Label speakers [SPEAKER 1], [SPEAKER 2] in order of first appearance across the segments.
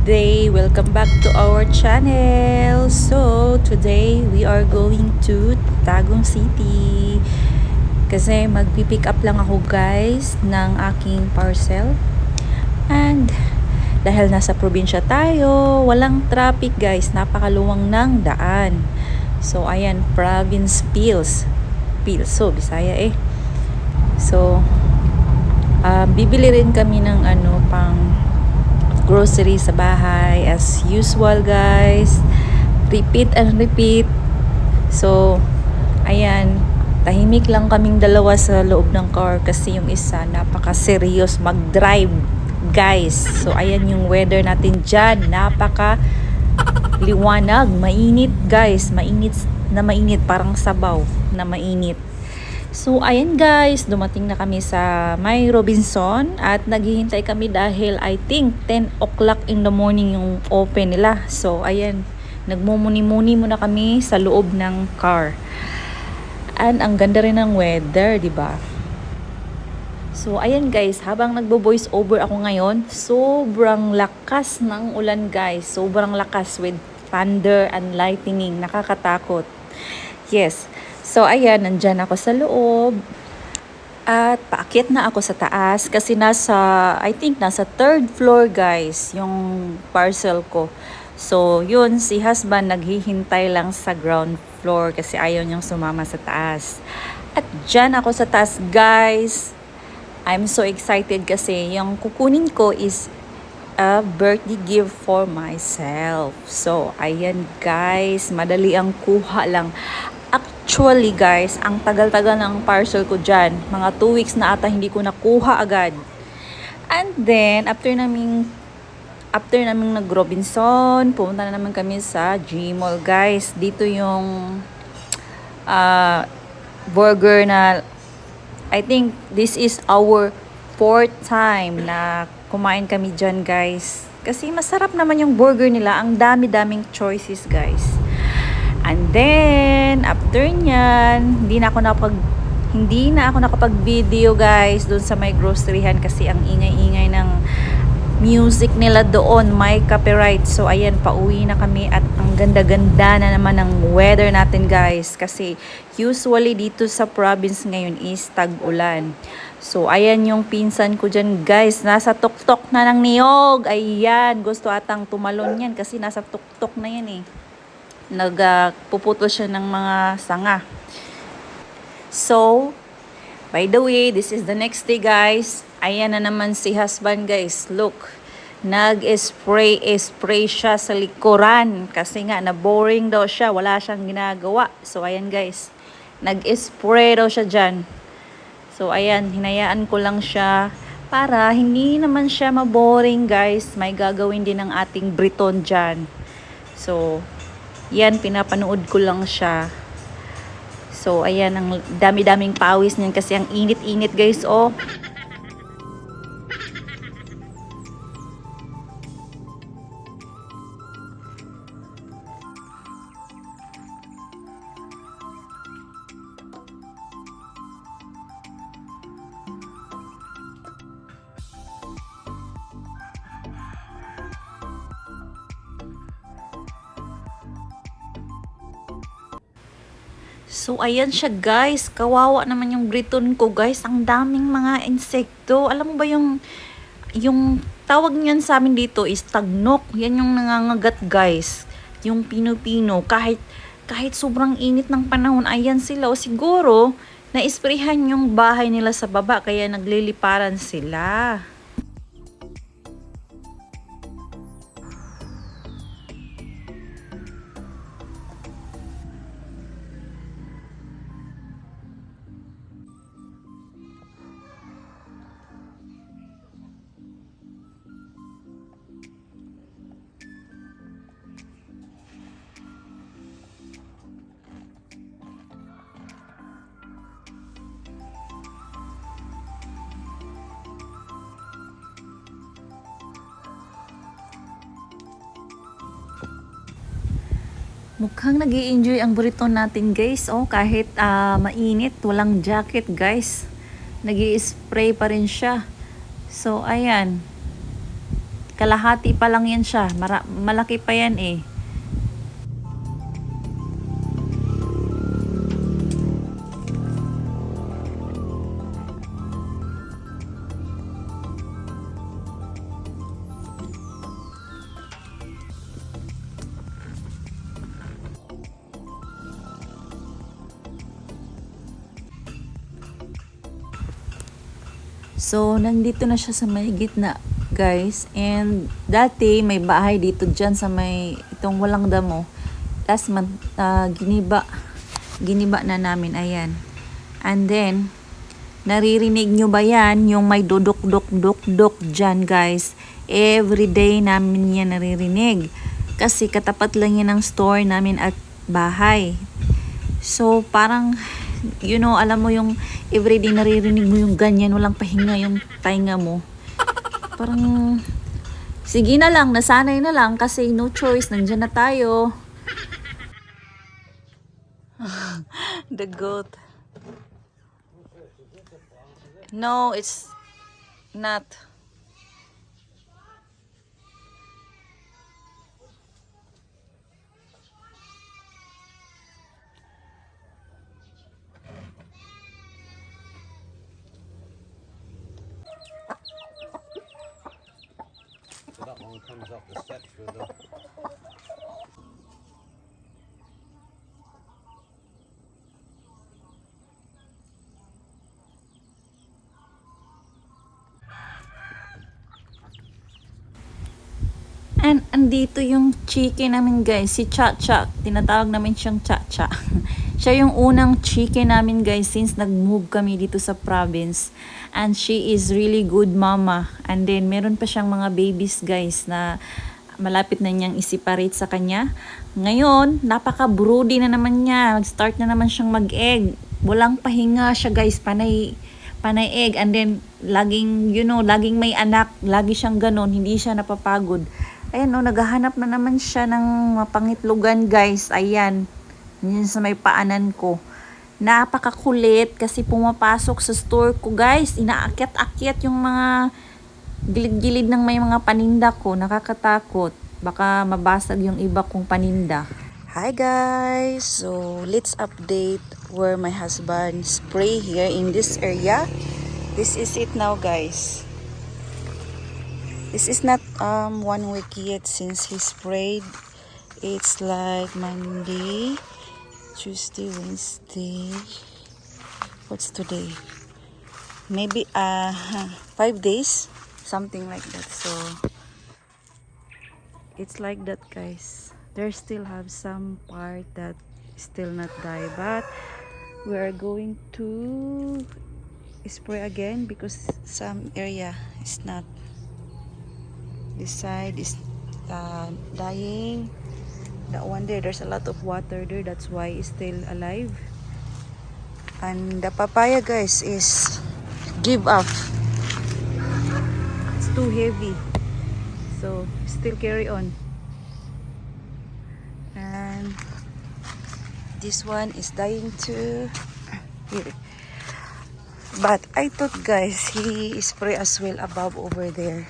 [SPEAKER 1] day! Welcome back to our channel! So, today we are going to Tagum City kasi magpipick up lang ako guys ng aking parcel. And dahil nasa probinsya tayo, walang traffic guys, napakaluwang ng daan. So, ayan, province feels. So, Bisaya eh. So, bibili rin kami ng pang grocery sa bahay as usual guys, repeat and repeat. So ayan, tahimik lang kaming dalawa sa loob ng car kasi yung isa napaka-serious mag-drive guys. So ayan yung weather natin dyan, napaka liwanag, mainit guys, mainit na mainit, parang sabaw na mainit. So, ayan guys, dumating na kami sa May Robinson at naghihintay kami dahil I think 10 o'clock in the morning yung open nila. So, ayan, nagmumuni-muni muna kami sa loob ng car. And ang ganda rin ng weather, di ba? So, ayan guys, habang nagbo-voice over ako ngayon, sobrang lakas ng ulan guys. Sobrang lakas with thunder and lightning, nakakatakot. Yes. So, ayan, nandyan ako sa loob. At paakyat na ako sa taas kasi I think nasa 3rd floor guys, yung parcel ko. So, yun, si husband naghihintay lang sa ground floor kasi ayaw niyang sumama sa taas. At dyan ako sa taas guys. I'm so excited kasi yung kukunin ko is a birthday gift for myself. So, ayan guys, madali ang kuha lang. Actually guys, ang tagal-tagal ng parcel ko dyan. Mga 2 weeks na ata hindi ko nakuha agad. And then, after naming nag-Robinson, pumunta na naman kami sa Gmall guys. Dito yung burger na I think this is our 4th time na kumain kami dyan guys. Kasi masarap naman yung burger nila. Ang dami-daming choices guys. And then, after nyan, hindi na ako nakapag-video guys doon sa may groceryhan kasi ang ingay-ingay ng music nila doon, may copyright. So, ayan, pauwi na kami at ang ganda-ganda na naman ng weather natin guys. Kasi usually dito sa province ngayon is tag-ulan. So, ayan yung pinsan ko dyan guys, nasa tuktok na ng niyog. Ayan, gusto atang tumalon yan kasi nasa tuktok na yan eh. Nagpuputol siya ng mga sanga. So, by the way, this is the next day guys. Ayan na naman si husband guys. Look, nag-spray siya sa likuran. Kasi nga, na-boring daw siya. Wala siyang ginagawa. So, ayan guys. Nag-spray daw siya dyan. So, ayan, hinayaan ko lang siya para hindi naman siya maboring guys. May gagawin din ng ating Briton dyan. So, yan, pinapanood ko lang siya. So, ayan, ang dami-daming pawis niyan kasi ang init-init guys, oh. So, ayan siya guys. Kawawa naman yung Briton ko guys. Ang daming mga insekto. Alam mo ba yung tawag niyan sa amin dito is tagnok. Yan yung nangangagat guys. Yung pino-pino. Kahit sobrang init ng panahon, ayan sila. O siguro, na-sprayhan yung bahay nila sa baba. Kaya nagliliparan sila. Mukhang nag-i-enjoy ang Briton natin guys. Oh, kahit mainit, walang jacket guys. Nag-i-spray pa rin siya. So, ayan. Kalahati pa lang yan siya. Malaki pa yan eh. So, nandito na siya sa may gitna, guys. And dati, may bahay dito dyan sa may itong walang damo. Last month, giniba na namin. Ayan. And then, naririnig nyo ba yan? Yung may duduk-duk-duk-duk dyan, guys. Every day namin yan naririnig. Kasi katapat lang yan ng store namin at bahay. So, parang alam mo yung everyday naririnig mo yung ganyan, walang pahinga yung pahinga mo. Parang, sige na lang, nasanay na lang kasi no choice, nandiyan na tayo. The goat. No, it's not.
[SPEAKER 2] So that one comes up the steps with the...
[SPEAKER 1] And andito yung chicken namin, guys, si Cha-Cha. Tinatawag namin siyang Cha-Cha. Siya yung unang chicken namin, guys, since nag-move kami dito sa province. And she is really good mama. And then meron pa siyang mga babies, guys, na malapit na niyang i-separate sa kanya. Ngayon, napaka-broody na naman niya. Mag-start na naman siyang mag-egg. Walang pahinga siya, guys, panay egg. And then laging laging may anak, lagi siyang ganon, hindi siya napapagod. Ayan, naghahanap na naman siya ng mapangitlugan, guys. Ayan, yun sa may paanan ko. Napakakulit kasi pumapasok sa store ko, guys. Inaakyat-akyat yung mga gilid-gilid ng may mga paninda ko. Nakakatakot. Baka mabasag yung iba kong paninda. Hi, guys! So, let's update where my husband spray here in this area. This is it now, guys. This is not 1 week yet since he sprayed. It's like Monday, Tuesday, Wednesday. What's today? Maybe 5 days, something like that. So it's like that, guys. There still have some part that still not die, but we are going to spray again because some area is not. This side is dying. That one there's a lot of water there, that's why it's still alive. And the papaya, guys, is give up. It's too heavy, so still carry on. And this one is dying too. Here. But I thought, guys, he spray as well above over there.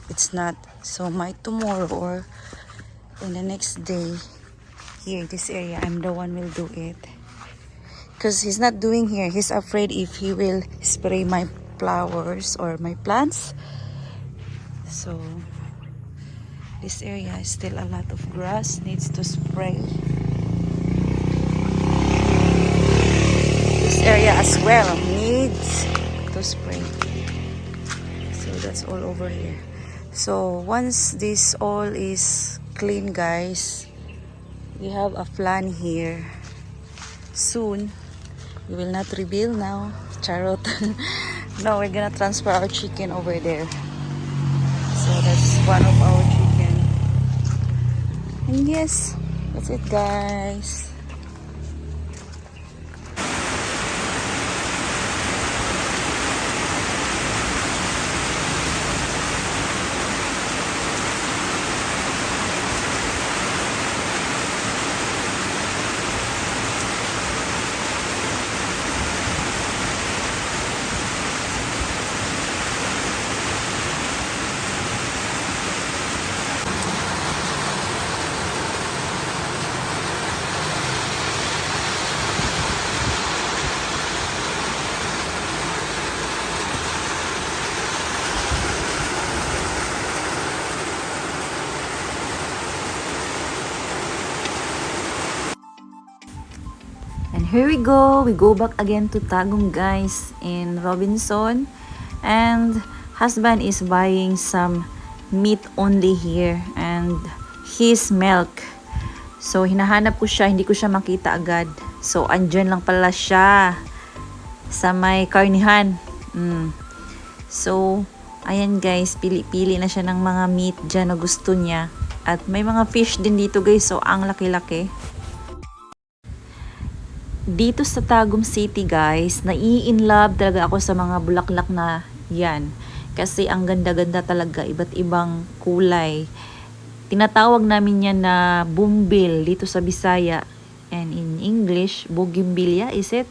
[SPEAKER 1] It's not. So might tomorrow or in the next day here this area, I'm the one will do it, because he's not doing here. He's afraid if he will spray my flowers or my plants. So this area is still a lot of grass, needs to spray. This area as well needs to spray. So that's all over here. So once this all is clean, guys, we have a plan here. Soon, we will not reveal now, charot. No, we're gonna transfer our chicken over there. So that's one of our chicken. And yes, that's it, guys. And here we go back again to Tagum guys in Robinson. And husband is buying some meat only here and his milk. So hinahanap ko siya, hindi ko siya makita agad. So andyan lang pala siya sa may karnihan. So ayan guys, pili-pili na siya ng mga meat dyan na gusto niya. At may mga fish din dito guys, so ang laki-laki. Dito sa Tagum City guys, nai-inlove talaga ako sa mga bulaklak na yan. Kasi ang ganda-ganda talaga, iba't ibang kulay. Tinatawag namin yan na bumbil dito sa Bisaya. And in English, bougainvillea, is it?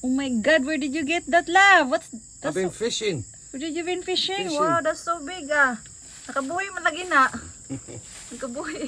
[SPEAKER 1] Oh my God, where did you get that, love?
[SPEAKER 2] I've been fishing.
[SPEAKER 1] Where did you been fishing?
[SPEAKER 2] Fishing.
[SPEAKER 1] Wow, that's so big ah. Nakabuhay man lagi na. Nakabuhay.